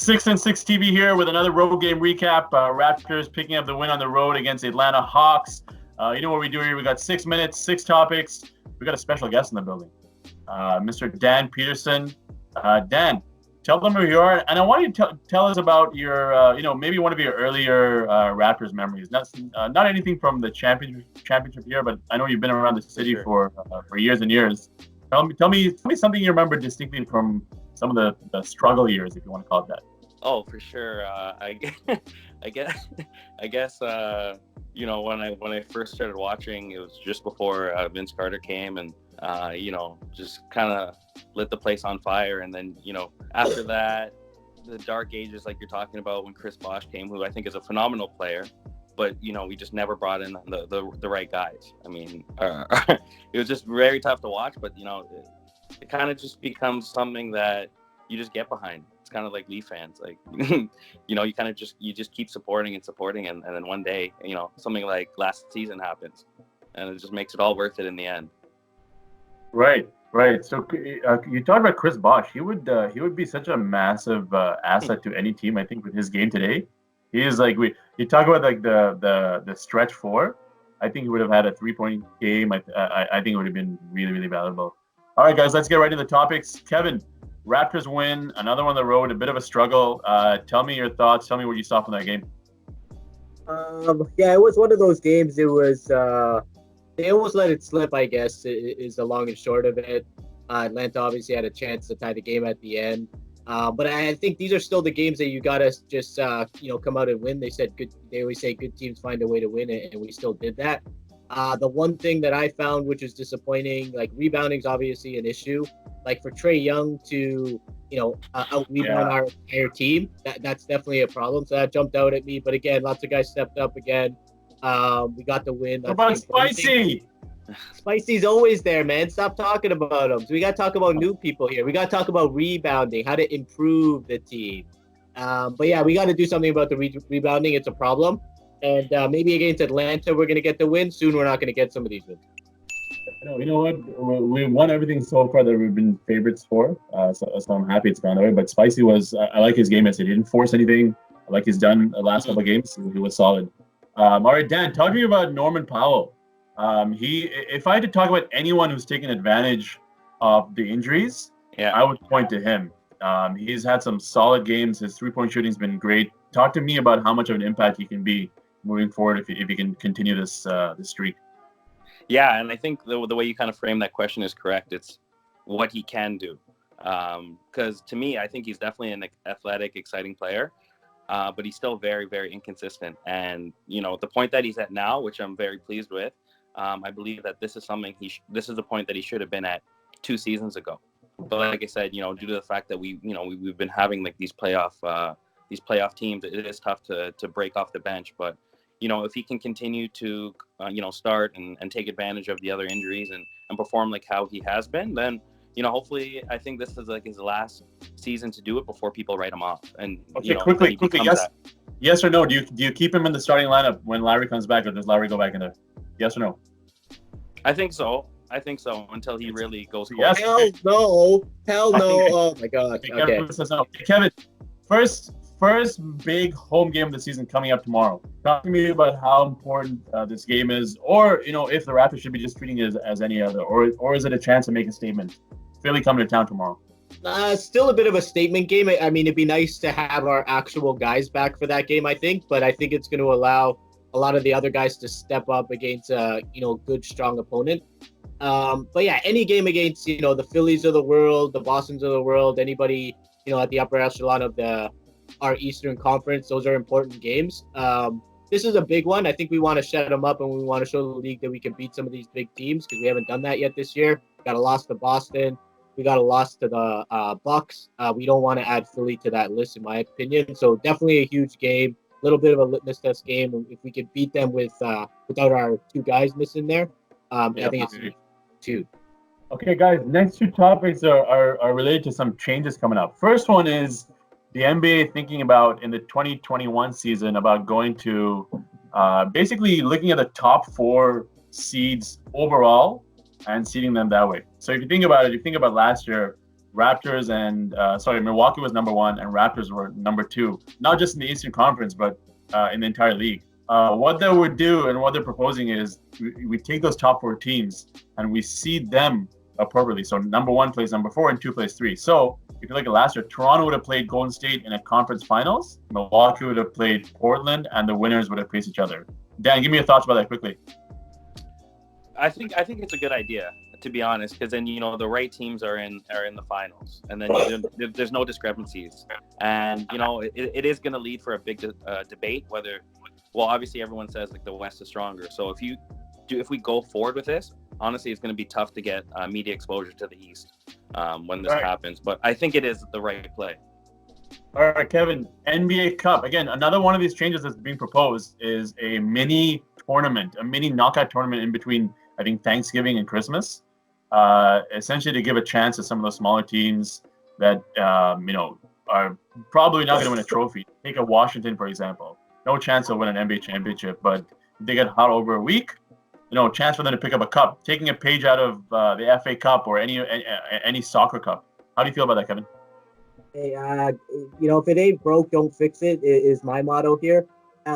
6-6 TV here with another road game recap. Raptors picking up the win on the road against Atlanta Hawks. You know what we do here? We got 6 minutes, 6 topics. We got a special guest in the building, Mr. Dan Peterson. Dan, tell them who you are, and I want you to tell us about your, maybe one of your earlier Raptors memories. Not anything from the championship year, but I know you've been around the city for years and years. Tell me something you remember distinctly from some of the struggle years, if you want to call it that. Oh, for sure. I guess when I first started watching, it was just before Vince Carter came, and just kind of lit the place on fire. And then after that, the dark ages, like you're talking about, when Chris Bosh came, who I think is a phenomenal player, but we just never brought in the right guys. I mean, it was just very tough to watch, but it kind of just becomes something that you just get behind. It's kind of like Leaf fans, like you kind of just keep supporting, and then one day something like last season happens, and it just makes it all worth it in the end. Right. So you talked about Chris Bosh. He would be such a massive asset to any team. I think with his game today, he is like you talk about like the stretch four. I think he would have had a 3-point game. I think it would have been really, really valuable. All right, guys, let's get right into the topics. Kevin, Raptors win, another one on the road, a bit of a struggle. Tell me your thoughts. Tell me what you saw from that game. It was one of those games. It was they almost let it slip, I guess, is the long and short of it. Atlanta obviously had a chance to tie the game at the end. But I think these are still the games that you gotta just come out and win. They always say good teams find a way to win it, and we still did that. The one thing that I found, which is disappointing, like rebounding is obviously an issue. Like for Trae Young to out rebound our entire team, that's definitely a problem. So that jumped out at me. But again, lots of guys stepped up again. We got the win. What about Spicy? Spicy's always there, man. Stop talking about him. So we got to talk about new people here. We got to talk about rebounding, how to improve the team. We got to do something about the rebounding. It's a problem. And maybe against Atlanta, we're going to get the win. Soon, we're not going to get some of these wins. You know what? We won everything so far that we've been favorites for. So I'm happy it's gone away. But Spicy I like his game yesterday. He didn't force anything. I like he's done the last couple of games. He was solid. All right, Dan, talk to me about Norman Powell. If I had to talk about anyone who's taken advantage of the injuries, I would point to him. He's had some solid games. His 3-point shooting's been great. Talk to me about how much of an impact he can be moving forward if he can continue this streak. Yeah, and I think the way you kind of frame that question is correct. It's what he can do. Because to me, I think he's definitely an athletic, exciting player. But he's still very, very inconsistent. And, the point that he's at now, which I'm very pleased with, I believe that this is something this is the point that he should have been at 2 seasons ago. But like I said, due to the fact that we've been having like these playoff teams, it is tough to break off the bench. But, if he can continue to, start and take advantage of the other injuries and perform like how he has been, then, hopefully, I think this is like his last season to do it before people write him off. And okay, quickly, yes or no? Do you keep him in the starting lineup when Larry comes back, or does Larry go back in there? Yes or no? I think so until he really goes cold. Yes. Hell no! Oh my God! Okay. Kevin, first big home game of the season coming up tomorrow. Talk to me about how important this game is, or if the Raptors should be just treating it as any other, or is it a chance to make a statement? Philly coming to town tomorrow. Still a bit of a statement game. I mean, it'd be nice to have our actual guys back for that game, I think, but I think it's going to allow a lot of the other guys to step up against a good, strong opponent. Any game against the Phillies of the world, the Bostons of the world, anybody at the upper echelon of our Eastern Conference, those are important games. This is a big one. I think we want to shut them up, and we want to show the league that we can beat some of these big teams, because we haven't done that yet this year. Got a loss to Boston. We got a loss to the Bucks. We don't want to add Philly to that list, in my opinion. So definitely a huge game. A little bit of a litmus test game. If we could beat them without our 2 guys missing there, I think it's 2. Okay, guys. Next 2 topics are related to some changes coming up. First one is the NBA thinking about in the 2021 season about going to basically looking at the top 4 seeds overall and seeding them that way. So if you think about last year, Raptors and Milwaukee was number 1 and Raptors were number 2, not just in the Eastern Conference, but in the entire league. What they would do and what they're proposing is we take those top 4 teams and we seed them appropriately. So number 1 plays number 4 and 2 plays 3. So if you look at last year, Toronto would have played Golden State in a conference finals. Milwaukee would have played Portland, and the winners would have faced each other. Dan, give me your thoughts about that quickly. I think it's a good idea, to be honest, because then the right teams are in the finals, and then there's no discrepancies, and it is going to lead for a big debate whether. Well, obviously everyone says like the West is stronger. So if we go forward with this, honestly, it's going to be tough to get media exposure to the East when this happens. But I think it is the right play. All right, Kevin, NBA Cup. Again, another one of these changes that's being proposed is a mini tournament, a mini knockout tournament in between, I think, Thanksgiving and Christmas, essentially to give a chance to some of those smaller teams that, are probably not going to win a trophy. Take a Washington, for example. No chance they'll win an NBA championship, but if they get hot over a week, chance for them to pick up a cup. Taking a page out of the FA Cup or any soccer cup. How do you feel about that, Kevin? Hey, if it ain't broke, don't fix it, is my motto here.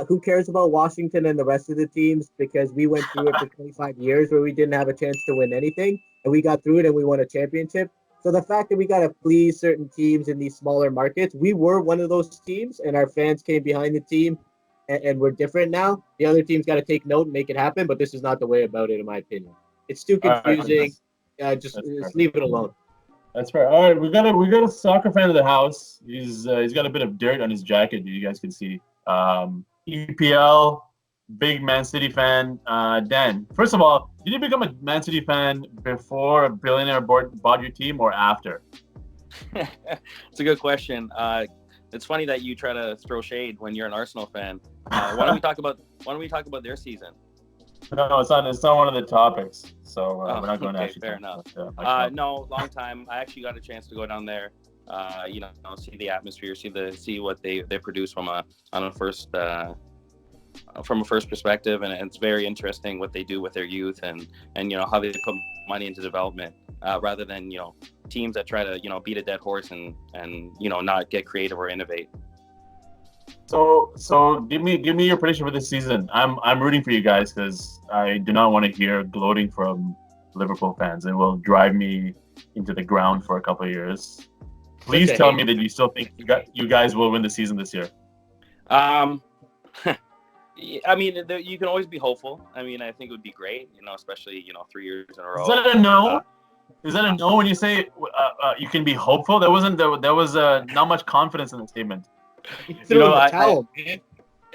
Who cares about Washington and the rest of the teams? Because we went through it for 25 years where we didn't have a chance to win anything, and we got through it and we won a championship. So the fact that we got to please certain teams in these smaller markets, we were one of those teams, and our fans came behind the team, and we're different now. The other team's got to take note and make it happen, but this is not the way about it, in my opinion. It's too confusing. Just leave it alone. That's fair. All right, we got a soccer fan of the house. He's got a bit of dirt on his jacket. You guys can see. EPL, big Man City fan. Dan, first of all, did you become a Man City fan before a billionaire bought your team or after? It's a good question. It's funny that you try to throw shade when you're an Arsenal fan. Why don't we talk about their season? No, it's not one of the topics. So we're not going to actually. Fair enough. No, long time. I actually got a chance to go down there. See the atmosphere, see what they produce from a first perspective, and it's very interesting what they do with their youth and how they put money into development rather than teams that try to beat a dead horse and not get creative or innovate. So give me your prediction for this season. I'm rooting for you guys because I do not want to hear gloating from Liverpool fans. It will drive me into the ground for a couple of years. Please tell me that you still think you guys will win the season this year. I mean, you can always be hopeful. I mean, I think it would be great, especially 3 years in a row. Is that a no? Is that a no when you say you can be hopeful? There was not much confidence in the statement.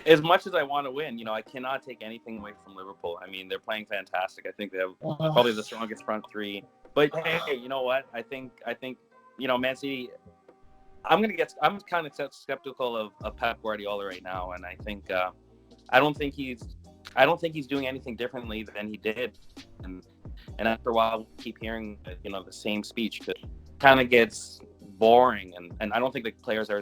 As much as I want to win, I cannot take anything away from Liverpool. I mean, they're playing fantastic. I think they have probably the strongest front three. But hey, you know what? I think Man City. I'm kind of skeptical of Pep Guardiola right now, and I think I don't think he's doing anything differently than he did, and after a while we keep hearing the same speech. It kind of gets boring, and I don't think the players are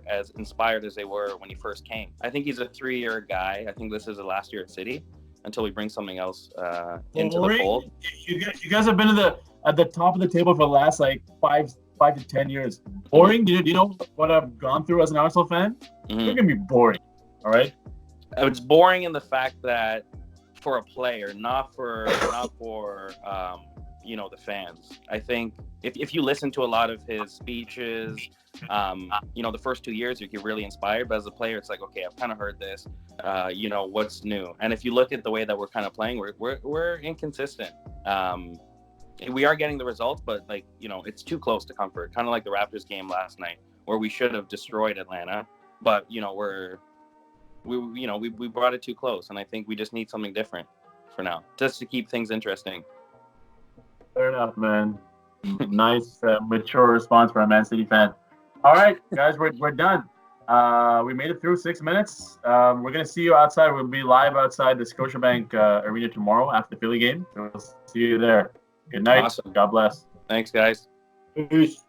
as inspired as they were when he first came. I think he's a 3-year guy. I think this is the last year at City until we bring something else into the fold. You guys have been at the top of the table for the last like 5 to 10 years. Boring? Do you know what I've gone through as an Arsenal fan? Mm-hmm. It's gonna be boring. All right. It's boring in the fact that for a player, not for the fans. I think if you listen to a lot of his speeches, the first 2 years you get really inspired, but as a player, it's like, okay, I've kind of heard this. What's new? And if you look at the way that we're kind of playing, we're inconsistent. We are getting the results, but it's too close to comfort. Kind of like the Raptors game last night, where we should have destroyed Atlanta, but we brought it too close, and I think we just need something different for now, just to keep things interesting. Fair enough, man. Nice, mature response for a Man City fan. All right, guys, we're done. We made it through 6 minutes. We're gonna see you outside. We'll be live outside the Scotiabank Arena tomorrow after the Philly game. So we'll see you there. Good night. Awesome. God bless. Thanks, guys. Peace.